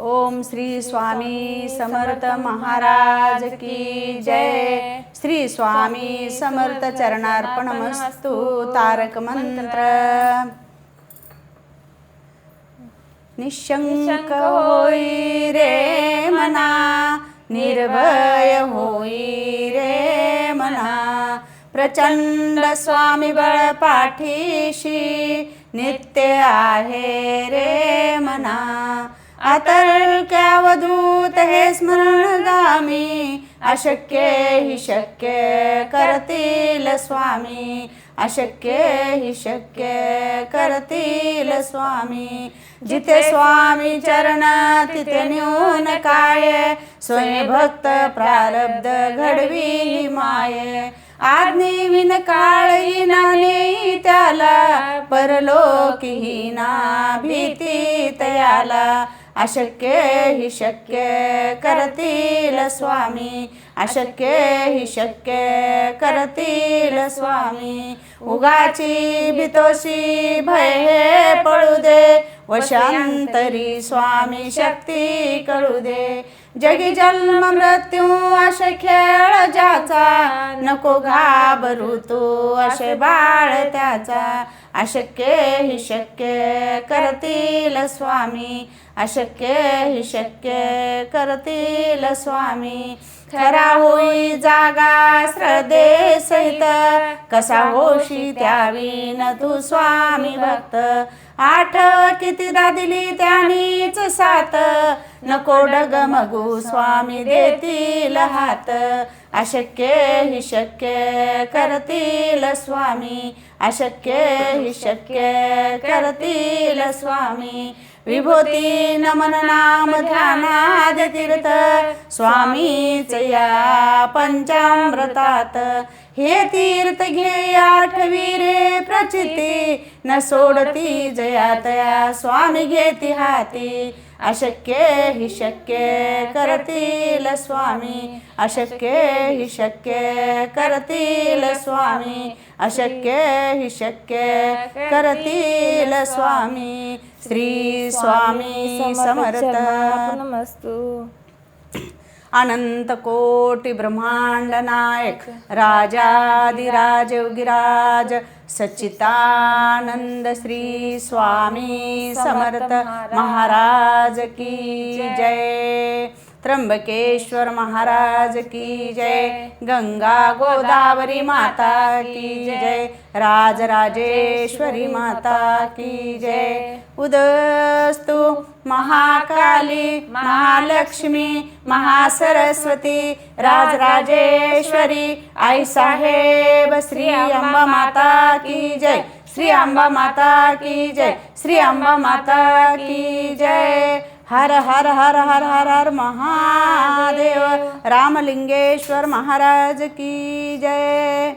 ओम श्री स्वामी समर्थ महाराज की जय। श्री स्वामी समर्थ चरणार्पणमस्तु। तारक मंत्र। निशंक होई रे मना, निर्भय होई रे मना, प्रचंड स्वामी बळ पाठीशी नित्य आहे रे मना। अतर्क्यावधूत हे स्मरणगामी, अशक्य हि शक्य करतील स्वामी, अशक्य हि शक्य करतील स्वामी। जिथे स्वामी चरण तिथे न्यून काय, स्वयं भक्त प्रारब्ध घडवी माये। आज्ञे विन काळी नाने त्याला, परलोकी ना भीती तयाला। अशक्य हि शक्य करतील स्वामी, अशक्य हि शक्य करतील स्वामी। उगाची भीतोशी भय हे पळू दे, वशांतरी स्वामी शक्ती कळू दे। जगी जन्म मृत्यू असे खेळ ज्याचा, नको घाबरू तू असे बाळ त्याचा। अशक्य हि शक्य करतील स्वामी, अशक्य हि शक्य करतील स्वामी। खरा होई जागा श्रद्धे सहित, कसा होशी त्यावीन तू स्वामी भक्त। आठ कितीदा दिली त्यानीच साथ, नको डगमगू स्वामी देतील हात। अशक्य हि शक्य करतील स्वामी, अशक्य हि शक्य करतील स्वामी। विभूती नमन नाम ध्यानाद तीर्थ, स्वामीच या पंचामृतात। हे तीर्थ घे आठवी रे प्रचिती, न सोडती जया तया स्वामी घेती हाती। अशक्य हि शक्य करतील स्वामी, अशक्य हि शक्य करतील स्वामी, अशक्य हि शक्य करतील स्वामी। श्री स्वामी समर्थ नमस्तु। अनंत कोटि ब्रह्मांड नायक, राजाधिराज योगिराज, सच्चिदानंद श्री स्वामी समर्थ महाराज की जय। त्र्यंबकेश्वर महाराज की जय। गंगा गोदावरी माता की जय। राजराजेश्वरी माता की जय। उदस्तु महाकाली महालक्ष्मी महासरस्वती राजराजेश्वरी आई साहेब श्री अंबा माता की जय। श्री अंबा माता की जय। श्री अंबा माता की जय। हर हर हर हर हर हर महादेव। रामलिंगेश्वर महाराज की जय।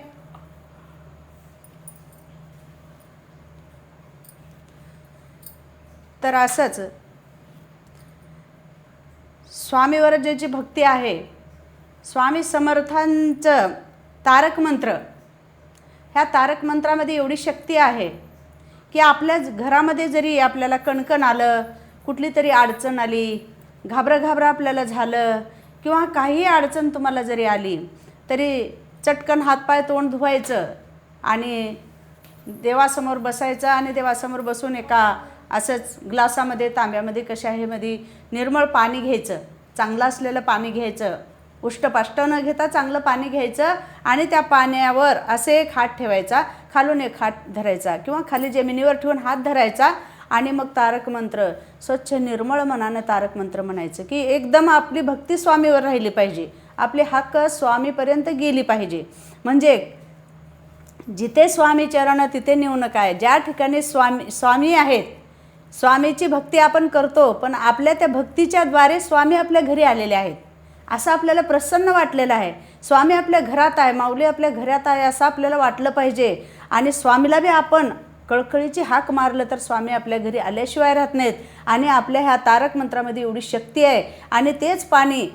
तर असंच स्वामीवर ज्याची भक्ती आहे, स्वामी समर्थांचं तारक मंत्र, ह्या तारक मंत्रामध्ये एवढी शक्ती आहे की आपल्या घरामध्ये जरी आपल्याला कणकण आलं, कुठली तरी अडचण आली, घाबरं आपल्याला झालं, किंवा काही अडचण तुम्हाला जरी आली तरी चटकन हातपाय तोंड धुवायचं आणि देवासमोर बसायचं आणि देवासमोर बसून एका असंच ग्लासामध्ये तांब्यामध्ये कशाहीमध्ये निर्मळ पाणी घ्यायचं, चांगलं असलेलं पाणी घ्यायचं, उष्टपाष्ट न घेता चांगलं पाणी घ्यायचं आणि त्या पाण्यावर असे एक हात ठेवायचा, खालून एक हात धरायचा किंवा खाली जमिनीवर ठेवून हात धरायचा आणि मग तारक मंत्र स्वच्छ निर्मळ मनानं तारक मंत्र म्हणायचं की एकदम आपली भक्ती स्वामीवर राहिली पाहिजे, आपली हक्क स्वामीपर्यंत गेली पाहिजे। म्हणजे जिथे स्वामी चरण तिथे नेऊ नका। ज्या ठिकाणी स्वामी आहेत, स्वामीची भक्ती आपण करतो, पण आपल्या त्या भक्तीच्या द्वारे स्वामी आपल्या घरी आलेले आहेत असं आपल्याला प्रसन्न वाटलेलं आहे। स्वामी आपल्या घरात आहे, माऊली आपल्या घरात आहे असं आपल्याला वाटलं पाहिजे। आणि स्वामीला बी आपण कळकळीची हाक मारलं तर स्वामी आपल्या घरी आल्याशिवाय राहत नाहीत। आणि आपल्या ह्या तारक मंत्रामध्ये एवढी शक्ती आहे। आणि तेच पाणी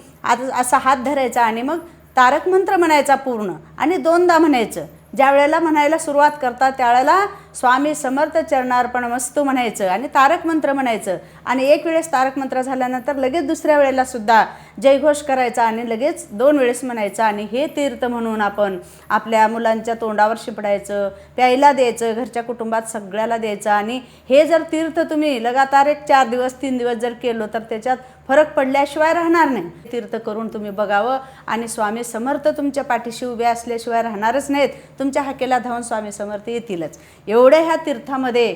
असा हात धरायचा आणि मग तारक मंत्र म्हणायचा पूर्ण आणि दोनदा म्हणायचं। ज्या वेळेला म्हणायला सुरुवात करतात त्यावेळेला स्वामी समर्थ चरणार्पण मस्तू म्हणायचं आणि तारक मंत्र म्हणायचं. आणि एक वेळेस तारक मंत्र झाल्यानंतर लगेच दुसऱ्या वेळेला सुद्धा जयघोष करायचा आणि लगेच 2 वेळेस म्हणायचं. आणि हे तीर्थ म्हणून आपण आपल्या मुलांच्या तोंडावर शिपडायचं, प्यायला द्यायचं, घरच्या कुटुंबात सगळ्याला द्यायचं. आणि हे जर तीर्थ तुम्ही लगातार एक 4 दिवस 3 दिवस जर केलं तर त्याच्यात फरक पडल्याशिवाय राहणार नाही. तीर्थ करून तुम्ही बघावं आणि स्वामी समर्थ तुमच्या पाठीशी उभे असल्याशिवाय राहणारच नाहीत. तुमच्या हाकेला धावून स्वामी समर्थ येतीलच. एवढं ह्या तीर्थामध्ये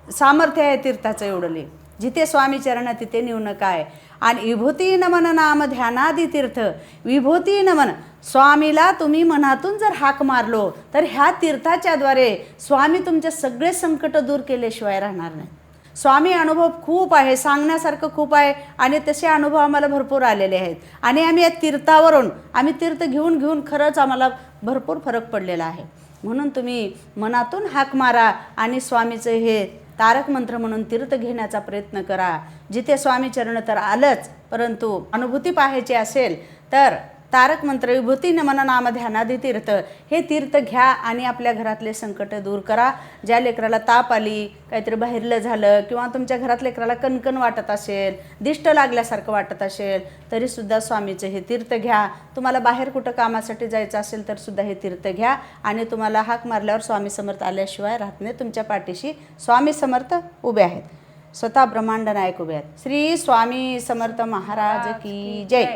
सामर्थ्य आहे तीर्थाचं एवढं. जिथे स्वामी चरण तिथे नेऊन काय. आणि विभूती नमन नाम ध्यानादी तीर्थ. विभूती नमन, स्वामीला तुम्ही मनातून जर हाक मारलो तर ह्या तीर्थाच्याद्वारे स्वामी तुमचे सगळे संकट दूर केल्याशिवाय राहणार नाही. स्वामी अनुभव खूप आहे, सांगण्यासारखं खूप आहे आणि तसे अनुभव आम्हाला भरपूर आलेले आहेत. आणि आम्ही या तीर्थावरून आम्ही तीर्थ घेऊन खरंच आम्हाला भरपूर फरक पडलेला आहे. म्हणून तुम्ही मनातून हाक मारा आणि स्वामीचं हे तारक मंत्र म्हणून तीर्थ घेण्याचा प्रयत्न करा. जिथे स्वामी चरण तर आलंच, परंतु अनुभूती पाहायची असेल तर तारक मंत्र, विभूती नमन नाम ध्यानादी तीर्थ हे तीर्थ घ्या आणि आपल्या घरातले संकट दूर करा. ज्या लेकराला ताप आली, काहीतरी बाहेरलं झालं किंवा तुमच्या घरात लेकराला कणकण वाटत असेल, दिष्ट लागल्यासारखं वाटत असेल तरीसुद्धा स्वामीचं हे तीर्थ घ्या. तुम्हाला बाहेर कुठं कामासाठी जायचं असेल तर सुद्धा हे तीर्थ घ्या आणि तुम्हाला हाक मारल्यावर स्वामी समर्थ आल्याशिवाय राहत नाही. तुमच्या पाठीशी स्वामी समर्थ उभे आहेत, स्वतः ब्रह्मांड नायक उभे आहेत. श्री स्वामी समर्थ महाराज की जय.